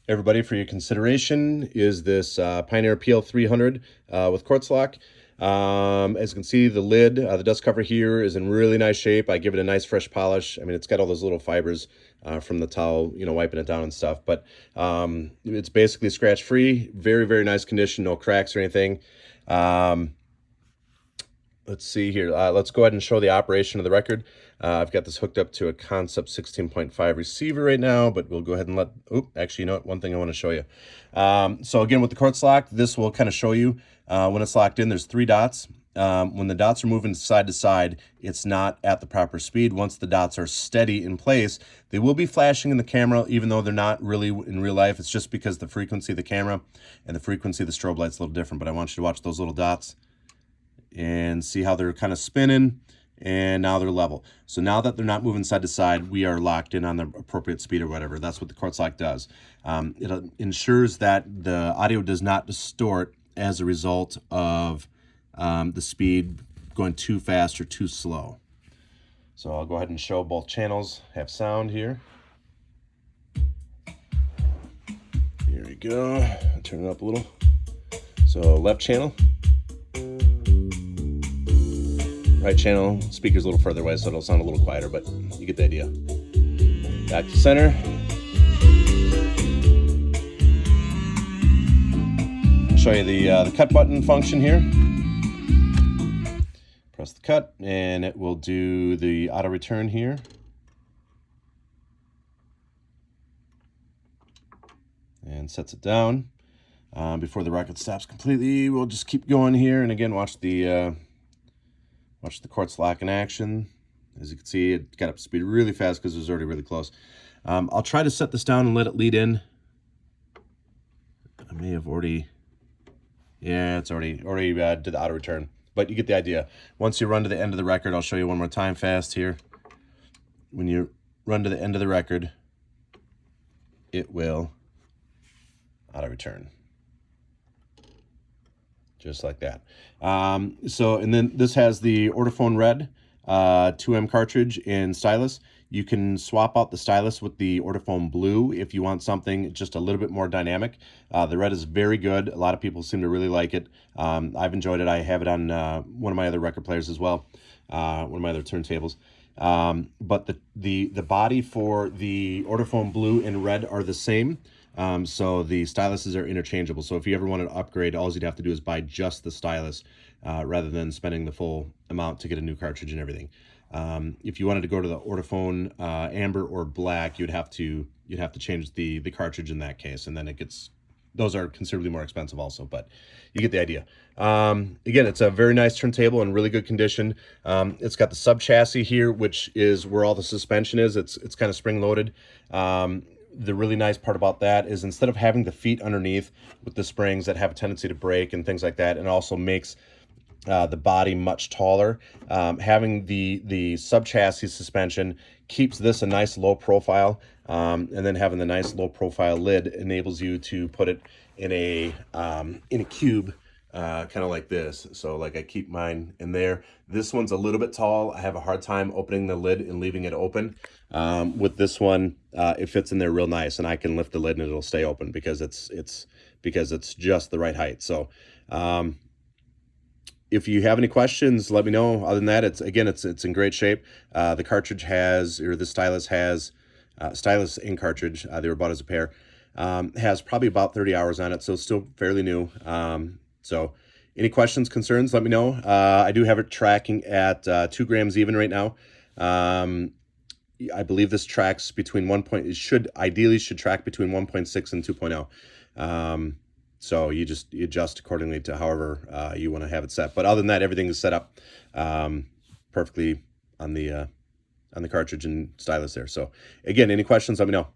Everybody, for your consideration is this Pioneer PL-300 with Quartz lock. As you can see, the lid, the dust cover here is in really nice shape. I give it a nice fresh polish. I mean, it's got all those little fibers from the towel, you know, wiping it down and stuff. But it's basically scratch-free, very, very nice condition, no cracks or anything. Let's see here. Let's go ahead and show the operation of the record. I've got this hooked up to a Concept 16.5 receiver right now, but we'll go ahead and actually, you know what? One thing I want to show you. So again, with the Quartz lock, this will kind of show you when it's locked in, there's 3 dots. When the dots are moving side to side, it's not at the proper speed. Once the dots are steady in place, they will be flashing in the camera, even though they're not really in real life. It's just because the frequency of the camera and the frequency of the strobe light's a little different, but I want you to watch those little dots and see how they're kind of spinning, and now they're level. So now that they're not moving side to side, we are locked in on the appropriate speed or whatever. That's what the Quartz lock does. It ensures that the audio does not distort as a result of the speed going too fast or too slow. So I'll go ahead and show both channels have sound here. Here we go. I'll turn it up a little. So left channel. Right channel, speaker's a little further away, so it'll sound a little quieter, but you get the idea. Back to center. I'll show you the cut button function here. Press the cut, and it will do the auto return here. And sets it down. Before the record stops completely, we'll just keep going here, and again, watch the Quartz lock in action. As you can see, it got up to speed really fast because it was already really close. I'll try to set this down and let it lead in. I may have already, yeah, it's already did the auto return, but you get the idea. Once you run to the end of the record, I'll show you one more time fast here. When you run to the end of the record, it will auto return. Just like that. And then this has the Ortofon red 2M cartridge and stylus. You can swap out the stylus with the Ortofon blue if you want something just a little bit more dynamic. The red is very good. A lot of people seem to really like it. I've enjoyed it. I have it on one of my other record players as well, one of my other turntables. But the body for the Ortofon blue and red are the same. So the styluses are interchangeable. So if you ever wanted to upgrade, all you'd have to do is buy just the stylus rather than spending the full amount to get a new cartridge and everything. If you wanted to go to the Ortofon amber or black, you'd have to change the cartridge in that case, and then those are considerably more expensive also, but you get the idea. Again, it's a very nice turntable in really good condition. It's got the sub chassis here, which is where all the suspension is. It's kind of spring loaded. The really nice part about that is instead of having the feet underneath with the springs that have a tendency to break and things like that, it also makes the body much taller. Having the sub-chassis suspension keeps this a nice low profile, and then having the nice low profile lid enables you to put it in a cube, kind of like this. So like I keep mine in there. This one's a little bit tall. I have a hard time opening the lid and leaving it open. With this one, it fits in there real nice, and I can lift the lid and it'll stay open because it's just the right height. So if you have any questions, let me know. Other than that, it's in great shape. The cartridge the stylus has stylus and cartridge. They were bought as a pair. Has probably about 30 hours on it, so it's still fairly new. So any questions, concerns, let me know. I do have it tracking at 2 grams even right now. I believe this tracks between ideally should track between 1.6 and 2.0. So you adjust accordingly to however you want to have it set. But other than that, everything is set up perfectly on the cartridge and stylus there. So again, any questions, let me know.